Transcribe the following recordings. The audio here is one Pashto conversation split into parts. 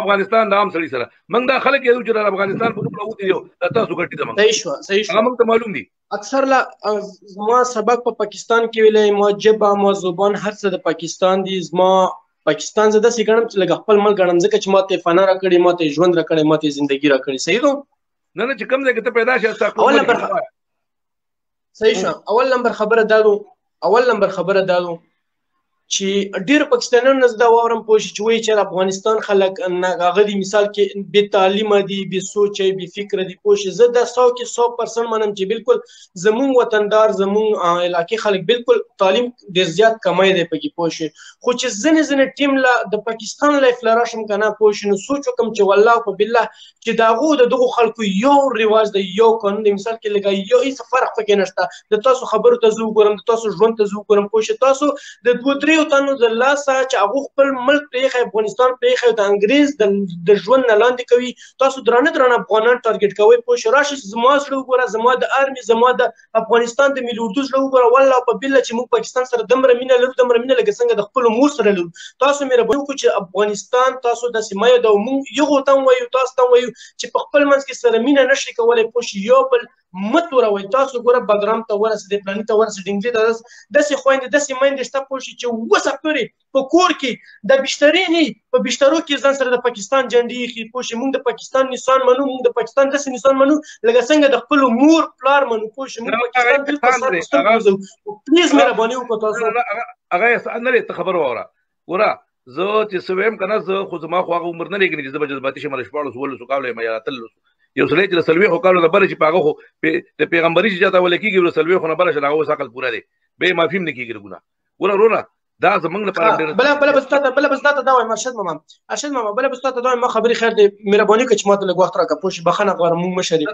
افغانستان د عام سړي سره موږ دا خلک یو چې افغانستان په دومره وتی یو تاسو ګټي ته صحیح شو موږ ته معلوم دي اکثر لا زما سبق په پاکستان کې ویلې ما جبه ما زبان هر څه د پاکستان دي زما پاکستان زده سي ګڼم چې لږ خپل ملک ګڼم ځکه چې ماته فنا را کړی ماته ژوند را کړی ماته ژوندۍ را کړی صحیح ده نه چې کوم ځای کې ته پیدا شې اول نمبر صحیح شو اول نمبر خبره دادو چې ډیر پاکستانیانو زده واورم پوښي چې وایي چې افغانستان خلک هغه دي مثال کې بې تعلیمه دي بې سوچه بې فکره دي پوښي زه د 100% منم چې بالکل زمون وطندار زمون علاقې خلک بالکل تعلیم ډیر زیات کمای دی پکې پوښي خو چې ځنې ټیم لا د پاکستان لایف لراشم کنه پوښي نو سوچ وکم چې والله په بالله چې داغه دغه خلکو یو رواج دی یو قانون دی مثال کې لګای یو هیڅ فرق پکې نشته د تاسو خبرو ته زو ګورم د تاسو ژوند ته زو ګورم پوښي تاسو د 2-3 تنو د لاسه چې هغه خپل ملک پرېخي افغانستان پرېخي د انګريز د ژوند نه لاندې کوي تاسو درانه افغانان ټارګټ کوي پوه راشي زما سره وګوره زما د ارمي زما د افغانستان د ملي اردو سره وګوره والله په بل چې موږ پاکستان سره دمره مینه لرو لکه څنګه د خپل مور سره لرو تاسو مې ربو چې افغانستان تاسو د سیمه د موږ یو تم وایو تاسو تم وایو چې په خپل منځ کې سره مینه نشي کولای پوه یو بل متوروي تاسو ګوره بګرام ته ورسې د پلانې ته ورسې ډنګلې داسې خويندې داسې مېندې شته پوه چې وسه پرې په کور کې د بشتري په بشترو کې ځان سره د پاکستان جنډې خې پوه موږ د پاکستان نشان منو موږ د پاکستان داسې نشان منو لکه څنګه د خپل مور پلار منو پوه موږ پاکستان بالکل پلیز مهرباني وکړئ تاسو هغه نه خبر وره ورا زه چې سویم کنه زه خو زما خو هغه عمر نه لګنی چې د جذباتي شمال شپاړو سوال سو کاوله ما یا تل یو سړی چې سلوي خو کالو لپاره چې پاغه خو د پیغمبري چې جاته ولکېږي ور سلوي خو نه بل شل هغه ساقل پورا دی به معافیم نه کیږي ګونه ورا دا زمنګ لپاره ډېر بل بس دا وایم ارشد ماما بل بس دا وایم ما خبري خیر دی مهرباني کوي چې ماته لږ وخت راکړه پوښي بخنه غواړم مونږ مشري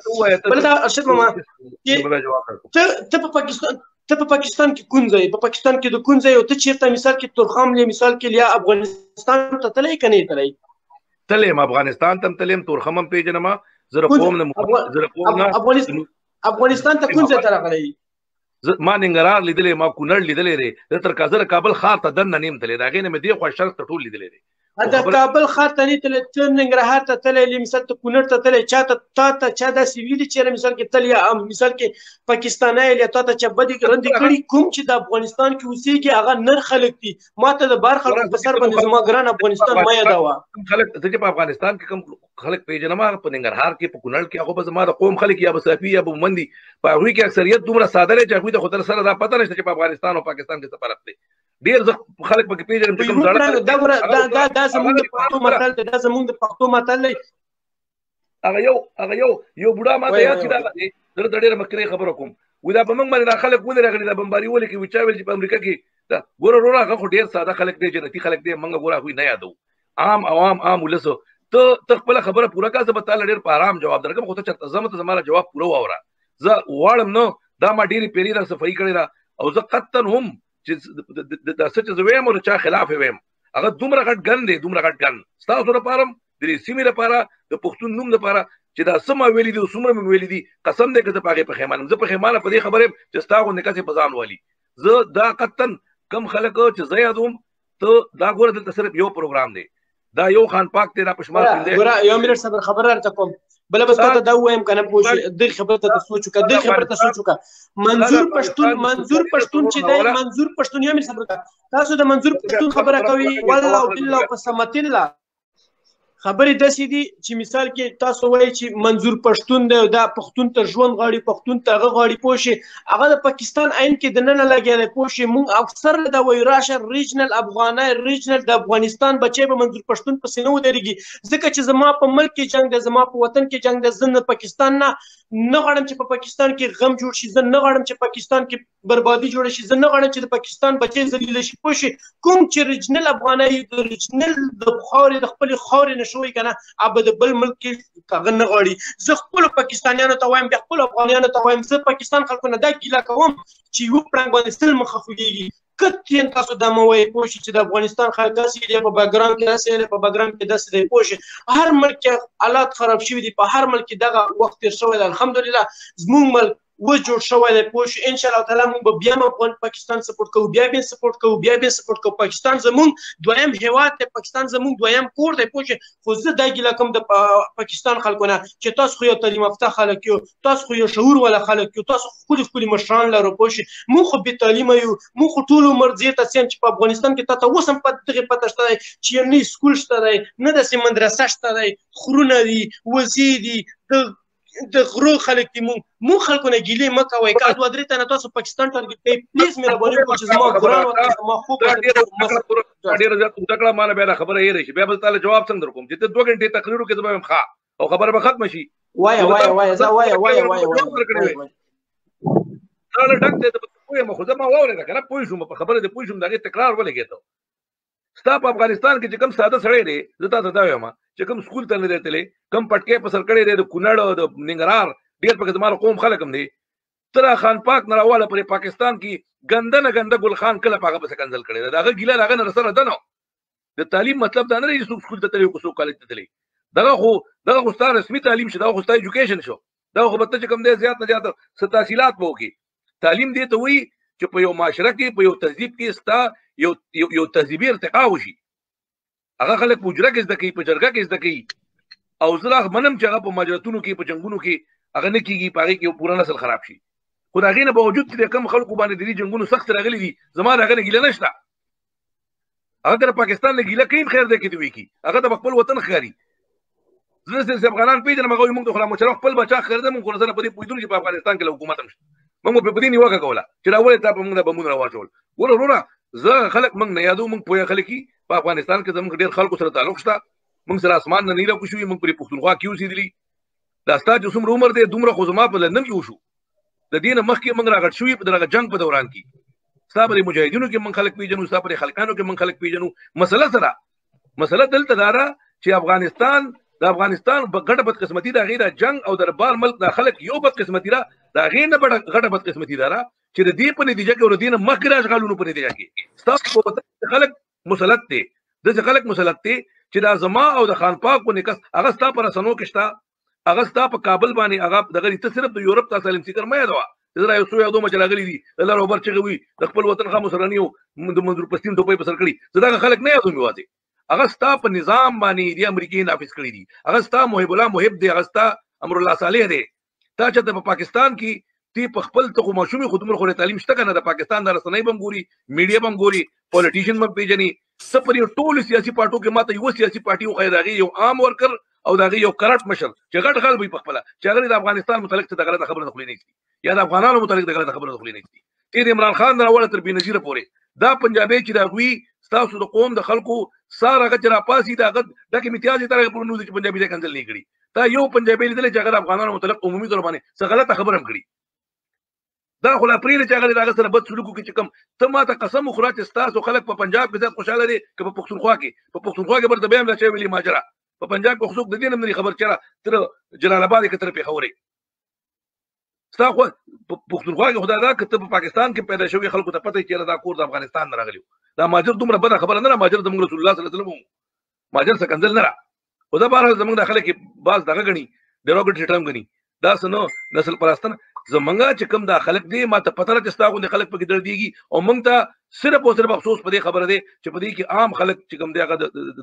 بل دا ارشد ماما ته په پاکستان کې کون ځای په پاکستان کې د کون ځای او ته چیرته مثال کې تورخم لې مثال کې لیا افغانستان ته تلې کني تلې افغانستان تم تلې تورخم پیژنما زره قوم نه افغانستان ته کون ځای تر غلې ما ننګرهار لیدلې ما کونړ لیدلې لري تر کازر کابل خار ته دن نیم تلې دا غینه مې دی خو شرط ټول لیدلې لري د کابل خار ته تل ننګرهار ته تلې مثال ته کونړ ته تلې چاته چا د سیویل چې مثال کې تلې مثال کې پاکستاني یا ته چې بدی ګرندې کړي کوم چې د افغانستان کې اوسېږي هغه نر خلک دي ماته د بار خلک په سر باندې زما ګران افغانستان ما یادوا خلک ته په افغانستان کې کوم خلک پیژنما په ننګرهار کې په کونړ کې هغه به زما د قوم خلک یا بسافي یا بمندي په هغه کې اکثریت دومره ساده لري چې هغه د خطر سره دا پته نشته چې په افغانستان او پاکستان کې څه فرق دی ډیر خلک پکې پیژنم چې کوم ځړه دا زموږ د پښتو متل دی دا زموږ د پښتو متل دی هغه یو بوډا ماته یاد چې دا د ډېر مخکې خبرو کوم ودا په موږ باندې خلک ولې راغلي دا بمباري ولې کې وچا ویل چې په امریکا کې دا ګوره هغه ډېر ساده خلک دی جنتی خلک دی موږ ګوره خو نه یادو عام ولسو ته خپل خبره پوره کړه به تعالی ډېر په آرام جواب درکم خو ته چرته زمته زماره جواب پوره واوره زه واړم نو دا ما ډېری پیری را صفای کړی را او زه قطن هم چې د سچ زویم او چا خلاف ویم هغه دومره غټ ګن دی دومره غټ ګن ستاسو لپاره د سیمې لپاره د پښتون نوم لپاره چې دا سم ویلي دي څومره مې ویلي دي قسم دې کته پاګه په خیمانم زه په خیمانه په دې خبره چې ستاسو نکاسه پزان والی زه دا قطن کم خلک چې زیادوم ته دا ګوره د صرف یو پروګرام دی دا یو خان پاک ته دا پښمار دی ګوره یو منټ صبر خبر راته کوم بل بس ته دا وایم کنه پوښ د خبرته ته سوچو د خبرته سوچو کا منظور پښتون چې دی منظور پښتون یې مې صبر تاسو د منظور پښتون خبره کوي والله بالله قسمت الله خبرې داسې دي چې مثال کې تاسو وایي چې منظور پښتون دی دا پښتون ته ژوند غاړي پښتون ته غاړي پوښي هغه د پاکستان عین کې د نن لګیږي پوښي مونږ اکثر دا وایي راشه ریجنل افغانای ریجنل د افغانستان بچي به منظور پښتون په سینو درېږي ځکه چې زما په ملک کې جنگ دی زما په وطن کې جنگ دی زنه پاکستان نه غواړم چې په پاکستان کې غم جوړ شي زه نه غواړم چې پاکستان کې بربادي جوړ شي زه نه غواړم چې د پاکستان بچي ذلیل شي پوښي کوم چې ریجنل افغانای د ریجنل د خاورې د خپل خاورې شوی کنه ابد بل ملک کې کاغه نه غواړي زه خپل پاکستانیانو ته وایم د خپل افغانانو ته وایم زه پاکستان خلکو نه دا ګیله کوم چې یو پرنګ باندې سل مخه خوږي کتین تاسو د موي پوښي چې د افغانستان خلک داسې دی په بیکګراوند کې داسې په بیکګراوند کې داسې دی پوښي هر ملک حالات خراب شوي دي په هر ملک دغه وخت تیر شوی الحمدلله زموږ ملک اوس جوړ شوی دی پوه شو ان شاء الله تعالی موږ به بیا هم پاکستان سپورټ کوو بیا به سپورټ کوو بیا به سپورټ کوو پاکستان زموږ دویم هیواد دی پاکستان زموږ دویم کور دی پوه شو خو زه دا ګیله کوم د پاکستان خلکو نه چې تاسو خو یو تعلیم یافته خلک یو تاسو خو یو شعور والا خلک یو تاسو ښکلي ښکلي مشران لرو پوه شئ موږ خو بې تعلیمه یو موږ خو ټول عمر دې ته سیم چې په افغانستان کې تا ته اوس هم دغې پته شته دی چې یو نه سکول شته دی نه داسې مدرسه شته دی خرونه دي وزې دي د غرو خلک دي مونږ خلکو نه ګیلې مه کوئ که دوه درې تنه تاسو پاکستان ټارګېټ کوئ پلیز مهرباني وکړئ چې زما ګران وطن زما خوږ ډېره زیات اوږده کړه ما نه بیا دا خبره هېره شي بیا به تعالی جواب څنګه در کوم چې ته 2 غنټې تقریر وکړې زه به وایم ښه او خبره به ختمه شي دا له ډک دی ته پوهېږم خو زه ما واورېده که نه پوه شوم په خبره دې پوه شوم د هغې تکرار ولګېده ستا په افغانستان کې چې کوم ساده سړی دی زه تا ته دا وایم چې کوم سکول ته نه دی تللی کوم پټکې په سر کړی دی د کونړ د ننګرهار ډېر پکې زما قوم خلک هم دی ته را خان پاک نه راواله پرې پاکستان کې ګنده نه ګنده ګل خان کله په هغه پسې کنځل کړی دی د هغه ګیله د هغه نه رسره ده نو د تعلیم مطلب دا نه دی چې څوک سکول ته تللی که څوک کالج ته تللی دغه خو ستا رسمي تعلیم شو دغه خو ستا ایجوکیشن شو دغه خو به ته چې کوم دی زیات نه زیات څه تحصیلات به وکړي تعلیم دې ته وایي چې په یو معاشره کې په یو تهذیب کې ستا یو تهذیبي ارتقا وشي هغه خلک په حجره کې زده کوي په جرګه کې زده کوي او زه لا منم چې هغه په مجرتونو کې په جنګونو کې هغه نه کېږي په هغې کې یو پوره نسل خراب شي خو د هغې نه باوجود چې د کوم خلکو باندې د دې جنګونو سخت راغلي دي زما د هغه نه ګیله نشته هغه که د پاکستان نه ګیله کوي خیر دی کې دې وکړي هغه د خپل وطن ښکاري زه داسې افغانان پېژنم هغه وایي موږ د غلام محمد شریف خپل بچا ښکارېده موږ خو سره په دې پوهېدلو چې په افغانستان کې له حکومت هم شته موږ په دې نیوکه کوله چې را ولې تا په موږ د بمونه راواچول وره وروره زه خلک موږ نه یادو موږ پوهه خلک یي په افغانستان کې زموږ ډېر خلکو سره تعلق شته موږ سره اسمان نه نیله کوشوي موږ پرې پښتونخوا کې اوسېدلي دا ستا چې څومره عمر دی دومره خو زما په لندن کې وشو د دې نه مخکې موږ راغټ شوي په دغه جنګ په دوران کې ستا په مجاهدینو کې موږ خلک پېژنو ستا په خلکانو کې موږ خلک پېژنو مسله دلته دا ده چې افغانستان د افغانستان غټه بدقسمتي د هغې د جنګ او د بال ملک د خلک یو بدقسمتي ده د هغې نه غټه بدقسمتي ده چې د دې په نتیجه کې او د دې نه مخکې د اشغالونو په نتیجه کې ستاسو په وطن خلک مسلط دي داسې خلک مسلط دي چې دا زما او د خان پاک په نکاس هغه ستا په رسنو کې شته هغه ستا په کابل باندې هغه دغه ته صرف د یورپ ته سالم سیکر مه یادوه زه را یو څو یادومه چې راغلي دي د لر او بر چغې وي د خپل وطن خامو سره نیو د منظور پښتین ټوپۍ په سر کړي زه دغه خلک نه یادوم یوازې هغه ستا په نظام باندې د امریکې نافذ کړي دي هغه ستا محب الله محب دی هغه ستا امر الله صالح دی تا چې په پاکستان کې تی په خپل ته خو ماشومې خو دومره خو تعلیم شته که نه د پاکستان د رسنۍ به هم ګوري میډیا به هم ګوري پولیټیشن به هم پېژني ته پر یو ټولو سیاسي پارټو کې ماته یوه سیاسي پارټي وښایي د هغې یو عام ورکر او د هغې یو کرټ مشر چې غټ غل وي په خپله چې هغه د افغانستان متعلق څه د غلطه خبره د خولې نه ایستي یا د افغانانو متعلق د غلطه خبره د خولې نه ایستي تېر عمران خان نه راوړه تر بېنظیره پورې دا پنجابی چې د هغوی ستاسو د قوم د خلکو سار هغه چې راپاسي د هغه ډکې امتیاز یې تر هغې پورې نه چې پنجابي دی کنځل نه کړي تا یو پنجابي لیدلی چې هغه د افغانانو متعلق عمومي طور باندې څه غلطه خبره هم کړي دا خو لا پرېږده چې هغه د هغه سره بد سلوک وکړي چې کوم ته ما ته قسم وخوره چې ستاسو خلک په پنجاب کې زیات خوشحاله دي که په پښتونخوا کې برته بیا هم دا چا ویلي ماجره په پنجاب کې خو څوک د دې نه هم نه خبر چېرې تر جلال آباد یې که تر پېښور یې ستا خو په پښتونخوا کې خو دا ده که ته په پاکستان کې پیدا شوي خلکو ته پته چېرې دا کور د افغانستان نه راغلی دا ماجر دومره بده خبره نه ده ماجر زموږ رسول الله صلی الله علیه وسلم ماجر څه کنځل نه ده خو دا بهرحال زموږ دا خلک بعض دغه ګڼي ډیروګیټري ټرم ګڼي دا څه نو نسل پرستنه زمونږ چې کوم دا خلک دی ما ته پته ده چې ستا غوندې خلک پکې دردېږي او موږ ته صرف او صرف افسوس په دې خبره دی چې په دې کې عام خلک چې کوم دی هغه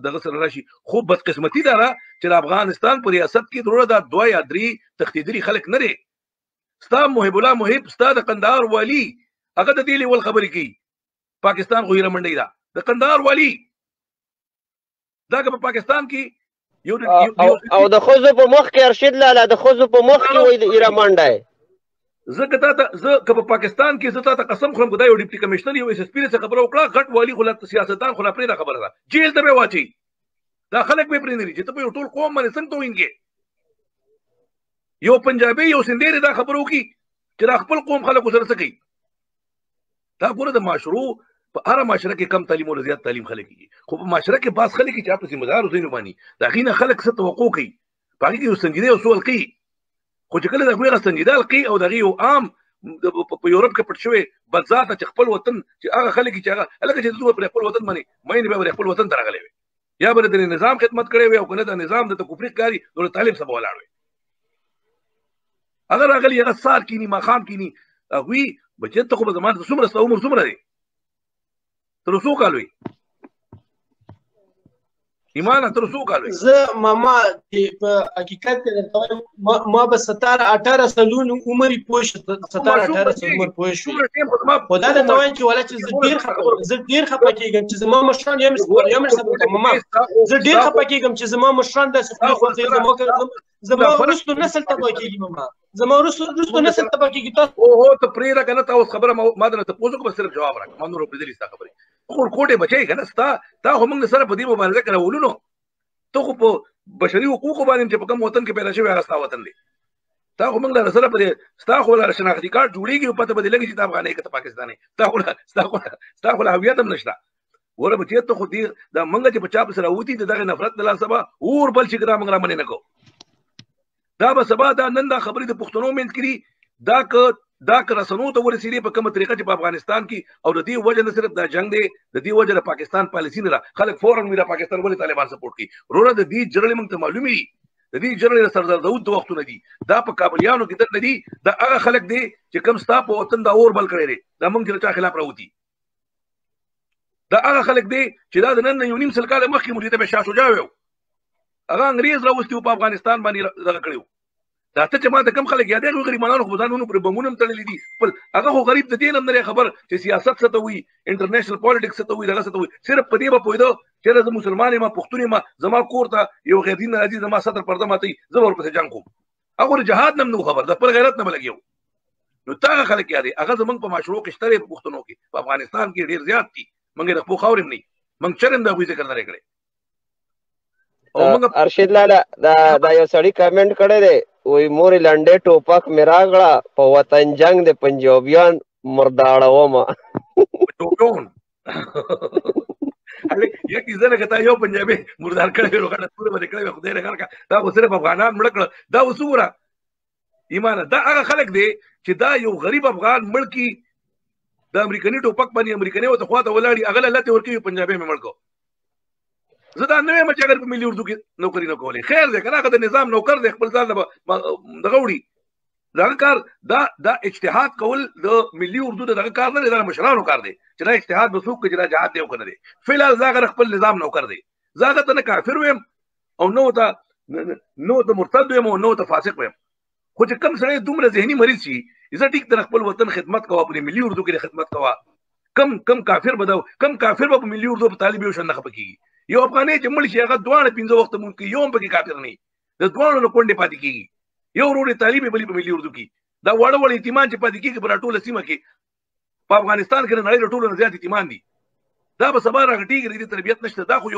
دغه سره راشي خو بدقسمتي دا ده چې د افغانستان په ریاست کې ضروره دا 2 یا 3 تښتېدلي خلک نه دی ستا محب الله محب ستا د قندهار والي هغه د دې لیول خبرې کوي پاکستان خو هیره منډۍ ده د قندهار والي دا که په پاکستان کې او د ښځو په مخ کې ارشد لاله د ښځو په مخ کې وایي د هیره منډی زه که په پاکستان کې زه تا ته قسم خورم که دا یو ډیپټي کمشنر یو ایس ایس پي څه خبره وکړه غټ والي خو سیاستدان خو لا پرېږده خبره ده جیل ته به یې واچوي دا خلک به یې پرېنري چې ته په یو ټول قوم باندې څنګه ته وینګې یو پنجابي یو سندېرې دا خبره وکړي چې دا خپل قوم خلکو سره څه کوي دا ګوره د معاشرو په هره معاشره کې کم تعلیم او زیات تعلیم خلک کېږي خو په معاشره کې بعض خلک چې هغه ذمه دار اوسئ باندې د هغې نه خلک څه توقع کوي په هغې کې یو سنجیده یو سوال کوي خو چې کله د هغوی هغه سنجیده القي او د هغې یو عام په یورپ کې پټ شوی بدذاته چې خپل وطن چې هغه خلک چې هغه هلکه چې ته پر خپل وطن باندې مینې به خپل وطن ته راغلی وي یا به د نظام خدمت کړی وي او که نه د نظام د کفري ښکاري نو د تعلیم سبا ولاړ وي اگر راغلی هغه سار کینی ماښام کینی هغوی بچې ته خو به زما څومره ستا عمر څومره دی تر څو کال وي ایمانه تر څو کال وي زه ماما په حقیقت کې درته وایم ما به 17-18 سالونو عمر یې پوه شو 17-18 سال عمر پوه شو خو دا درته وایم چې ولا چې زه ډېر خفه کېږم چې زما مشران یو مې ماما زه ډېر خفه کېږم چې زما مشران داسې خوري زما وروستو نسل تباه کېږي ماما زما وروستو نسل تباه کېږي تاسو اوهو ته پرېږده که نه تا اوس خبره ما درنه تپوس وکړم صرف جواب راکړه ما نور اورېدلي ستا خبرې خو کوټې بچی که نه تا خو موږ سره په دې مبارزه کې راولو نو ته خو په بشري حقوقو باندې چې په کوم وطن کې پیدا شوی هغه ستا وطن دی تا خو موږ له سره په دې ستا خو له شناختي کارت جوړېږي او پته به دې لګي چې ته افغان یې که ته پاکستانی ستا خو له هویت هم نشته ګوره بچې ته خو دا موږ چې په چا پسې راوتي د دغې نفرت د لاسه به اور بل شي که دا موږ رامنې نه کوو دا به سبا دا نن دا خبرې د پښتنو منځ کړي دا که رسنو ته ورسېدې په کومه طریقه چې په افغانستان کې او د دې وجه نه صرف دا جنګ دی د دې وجه د پاکستان پالیسي نه ده خلک فوراً وایي دا پاکستان ولې طالبان سپورټ کوي وروره د دې جرړې موږ ته معلومې دي د دې جرړې د سردار داود د وختونه دي دا په کابلیانو کې دلته دي دا هغه خلک دی چې کوم ستا په وطن دا اور بل کړی دی دا موږ چې د چا خلاف راوتي دا هغه خلک دی چې دا د نن یو نیم سل کاله مخکې موږ ته به شاه شجاع ویو هغه انګریز راوستي په افغانستان باندې دغه کړی دا ته چې ما ته کم خلک یادېږي غریبانو خو ځانونو پرې بمونه هم تړلي دي خپل هغه خو غریب د دې نه هم نه خبر چې سیاست څه ته وایي انټرنیشنل پالیټکس څه ته وایي دغه څه ته وایي صرف په دې به پوهېده چې زه مسلمان یم پښتون یم زما کور ته یو غیر دین راځي زما ستر پرده ماتوي زه به ورپسې جنګ کوم هغه د جهاد نه هم نه خبر د خپل غیرت نه به لګېو نو تا هغه خلک یادې هغه زموږ په معاشرو کې شته دی په پښتنو کې په افغانستان کې ډېر زیات دي موږ یې د خپلو خاورې هم نه موږ چرم د هغوی ذکر نه دی کړی ارشد لاله دا یو سړی کمنټ کړی دی وی مورې لنډې ټوپک مې راغړه په وطن جنګ د پنجابیان مرداړومه یقیني که تا یو پنجابي مردار کړی نو ګټه توره به دې کړی وي خدای دې غرقه دا خو صرف افغانان مړه کړه دا اوس وګوره ایمانه دا هغه خلک دی چې دا یو غریب افغان مړ کړي د امریکني ټوپک باندې امریکني ورته خواته ولاړي هغه له لتې ورکوي پنجابي مې مړ کړو زه دا نه وایم چې اگر په ملي اردو کې نوکري نه کولی خیر دی که نه هغه د نظام نوکر دی خپل ځان دغه وړي دغه کار دا اجتهاد کول د ملي اردو د دغه کار نه دی دا مشرانو کار دی چې دا اجتهاد به څوک کوي چې دا جهاد دی او که نه دی فلحال زه هغه خپل نظام نوکر دی زه هغه ته نه کافر ویم او نه ته مرتد ویم او نه ته فاسق ویم خو چې کوم سړی دومره ذهني مریض شي زه ټیک در خپل وطن خدمت کوه په ملي اردو کې خدمت کوه کم کافر به په ملي اردو په طالب یو شان نه خفه کېږي یو افغاني چې مړ شي هغه دواړه 15 وخته مونږ کې یو هم پکې کافر نه د دواړو له کونډې پاتې کېږي یو ورور یې طالب یې بلي په ملي اردو کې دا واړه یتیمان چې پاتې کېږي په ټوله سیمه کې په افغانستان کې د نړۍ له ټولو نه زیات یتیمان دي دا به سبا راغټېږي د دې تربیت نشته دا خو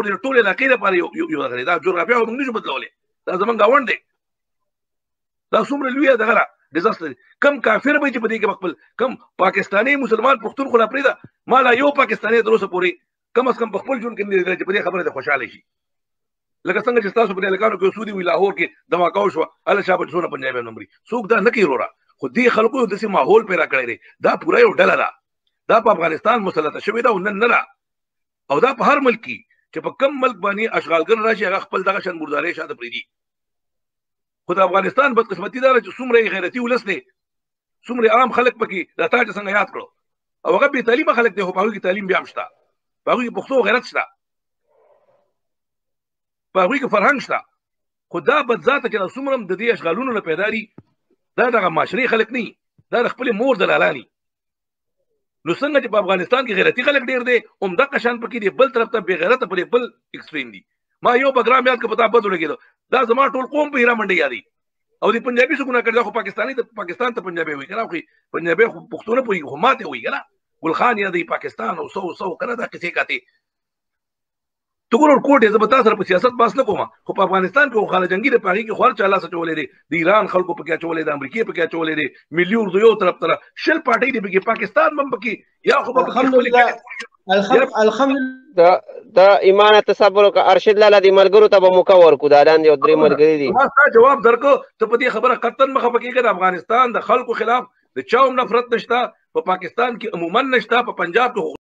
د ټولې علاقې لپاره یو دغه دی دا جغرافیه موږ نشو بدلولی دا زموږ ګاونډ دی دا څومره لویه دغه ده ډیزاسټر کم کافر به چې په دې کې خپل کم پاکستاني مسلمان پښتون خو لا پرېږده ما لا یو پاکستاني تر اوسه پورې کم از کم په خپل ژوند کې نه دی چې په دې خبره د خوشحاله شي لکه څنګه چې ستاسو په دې هلکانو کې سودي وي لاهور کې دماکاو شوه هله شا به څونه پنجابیان نمري څوک دا نه کوي وروره خو دې خلکو یو داسې ماحول پیدا کړی دی دا پوره یو ډله ده دا په افغانستان مسلطه شوې ده او نن نه ده او دا په هر ملک کې چې په کم ملک باندې اشغالګر راشي هغه خپل دغه شان مردارۍ شاته پرېږدي خو د افغانستان بدقسمتي دا ده چې څومره یې غیرتي ولس دی څومره عام خلک پکې دا تا چې څنګه یاد کړو او هغه بې تعلیمه خلک دی خو په هغوی کې تعلیم بیا هم شته په هغوی کې پښتو غیرت شته په هغوی کې فرهنګ شته خو دا بدذاته چې دا څومره د دې اشغالونو نه پیدا دي دا دغه معاشرې خلک نه دا د خپلې مور دلالان دي نو څنګه چې په افغانستان کې غیرتي خلک ډېر دی همدغه شان پکې دی بل طرف ته بې غیرته پرې بل ایکسټریم دي ما یو پروګرام یاد کړ په تا بد ولګېدو دا زما ټول قوم په هیره منډۍ یادوي او د پنجابي څه ګناه کړې دا خو پاکستاني د پاکستان ته پنجابي وایي که نه خو پنجابي خو پښتو نه پوهېږي خو ماته وایي که نه ګل خان یادوي پاکستان او سو که نه دا کیسې کاتې ته ګوره ورکوټ یې زه به تا سره په سیاست بحث نه کوم خو په افغانستان کې خو خاله جنګي دی په هغې کې خو هر چا لاس اچولی دی د ایران خلکو پکې اچولی دی د امریکې پکې اچولی دی ملي اردو یو طرف ته شل پارټۍ دی پکې پاکستان هم پکې یا خو به الحمدلله دا ایمان تصبر وکړه ارشد لاله دې ملګرو ته به موقع ورکړو دا لاندې یو درې ملګري دي ما ستا جواب درکړو ته په دې خبره قطعا مخه پکېږه د افغانستان د خلکو خلاف د چا هم نفرت نشته په پاکستان کې عموما نشته په پنجاب کې